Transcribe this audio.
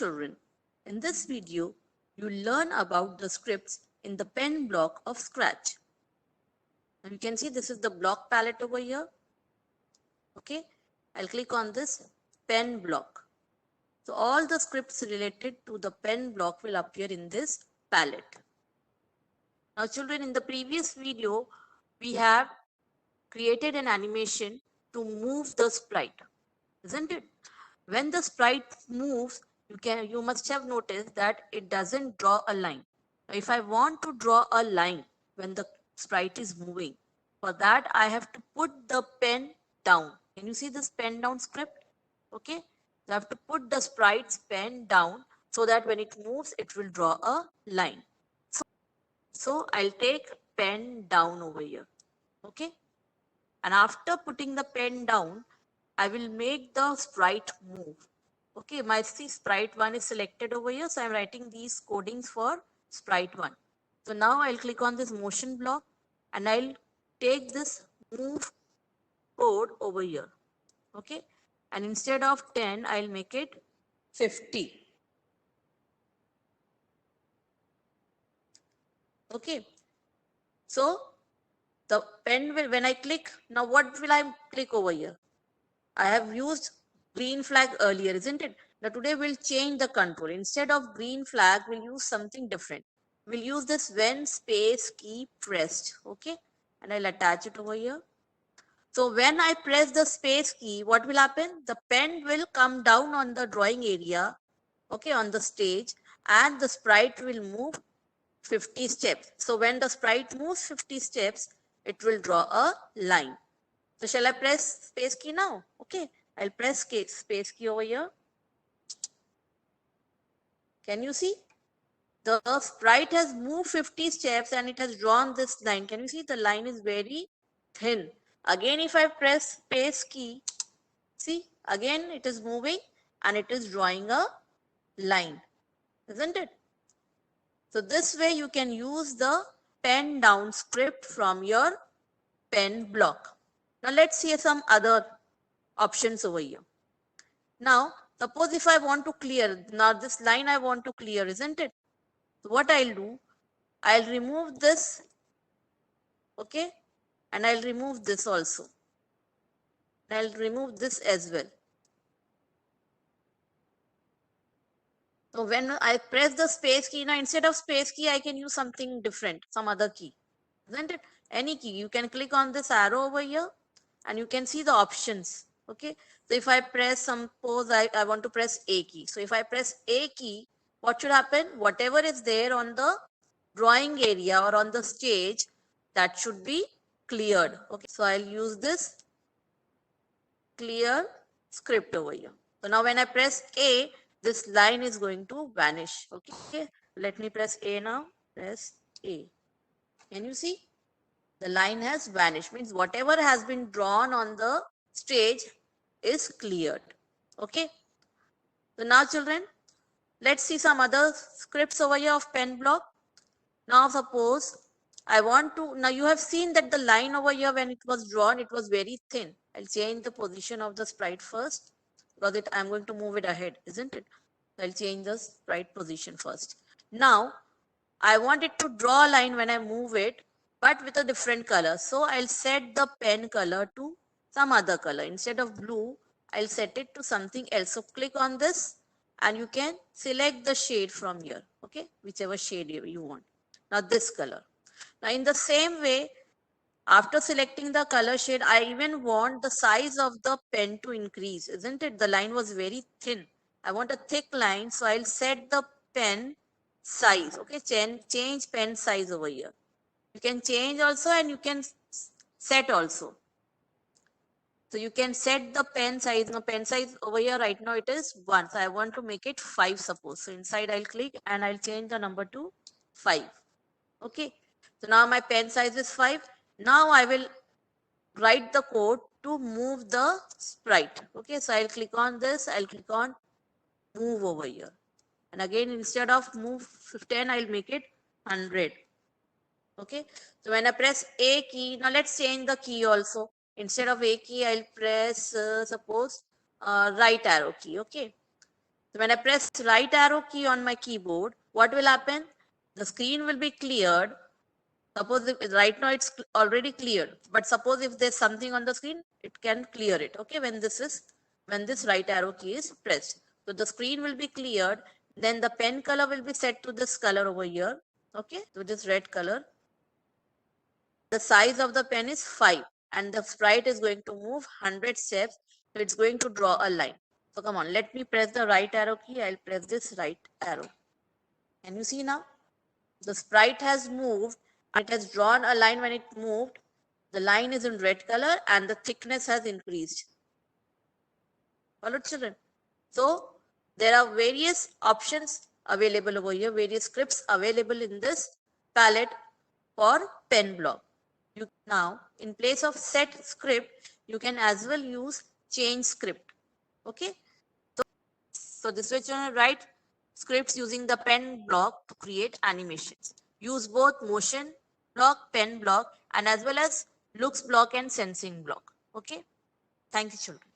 children, in this video, you learn about the scripts in the pen block of Scratch. And you can see this is the block palette over here. Okay, I'll click on this pen block. So all the scripts related to the pen block will appear in this palette. Now children, in the previous video, we have created an animation to move the sprite, isn't it? When the sprite moves, you must have noticed that it doesn't draw a line. Now, if I want to draw a line when the sprite is moving, for that I have to put the pen down. Can you see this pen down script? Okay, so I have to put the sprite's pen down so that when it moves, it will draw a line. So I'll take pen down over here. Okay, and after putting the pen down, I will make the sprite move. Okay, my sprite 1 is selected over here. So I'm writing these codings for sprite 1. So now I'll click on this motion block and I'll take this move code over here. Okay, and instead of 10, I'll make it 50. Okay, so the pen will, when I click, now what will I click over here? I have used green flag earlier, isn't it? Now today we'll change the control. Instead of green flag, we'll use something different. We'll use this when space key pressed. Okay, and I'll attach it over here. So when I press the space key, what will happen? The pen will come down on the drawing area, okay, on the stage, and the sprite will move 50 steps. So when the sprite moves 50 steps, it will draw a line. So shall I press space key now? Okay, I'll press space key over here. Can you see? The sprite has moved 50 steps and it has drawn this line. Can you see? The line is very thin. Again, if I press space key, see, again it is moving and it is drawing a line, isn't it? So this way you can use the pen down script from your pen block. Now let's see some other options over here. Now, suppose if I want to clear, now this line I want to clear, isn't it? So what I'll do, I'll remove this, okay, and I'll remove this also. I'll remove this as well. So when I press the space key, now instead of space key, I can use something different, some other key, isn't it? Any key. You can click on this arrow over here and you can see the options. Okay. So if I press, suppose I want to press A key. So if I press A key, what should happen? Whatever is there on the drawing area or on the stage, that should be cleared. Okay. So I'll use this clear script over here. So now when I press A, this line is going to vanish. Okay. Let me press A now. Press A. Can you see? The line has vanished. Means whatever has been drawn on the stage is cleared. Okay. So now children, let's see some other scripts over here of pen block. Now suppose I want to, now you have seen that the line over here when it was drawn, it was very thin. I'll change the position of the sprite first because I'm going to move it ahead, isn't it? So I'll change the sprite position first. Now I want it to draw a line when I move it, but with a different color. So I'll set the pen color to some other color. Instead of blue, I'll set it to something else. So click on this and you can select the shade from here. Okay, whichever shade you want. Now this color. Now in the same way, after selecting the color shade, I even want the size of the pen to increase, isn't it? The line was very thin. I want a thick line, so I'll set the pen size. Okay, change pen size over here. You can change also and you can set also. So you can set the pen size. Now pen size over here right now it is 1. So I want to make it 5 suppose. So inside I'll click and I'll change the number to 5. Okay. So now my pen size is 5. Now I will write the code to move the sprite. Okay. So I'll click on this. I'll click on move over here. And again, instead of move 10, I'll make it 100. Okay. So when I press A key, now let's change the key also. Instead of A key, I'll press suppose right arrow key. Okay. So when I press right arrow key on my keyboard, what will happen? The screen will be cleared. Suppose if, right now it's already cleared, but suppose if there's something on the screen, it can clear it. Okay, when this right arrow key is pressed. So the screen will be cleared. Then the pen color will be set to this color over here. Okay, so this red color. The size of the pen is 5 and the sprite is going to move 100 steps. So it's going to draw a line. So come on, let me press the right arrow key. I'll press this right arrow. Can you see now? The sprite has moved. It has drawn a line when it moved. The line is in red color and the thickness has increased. Followed, children? So there are various options available over here, various scripts available in this palette for pen block. Now, in place of set script, you can as well use change script. Okay. So this way, children, write scripts using the pen block to create animations. Use both motion block, pen block, and as well as looks block and sensing block. Okay. Thank you, children.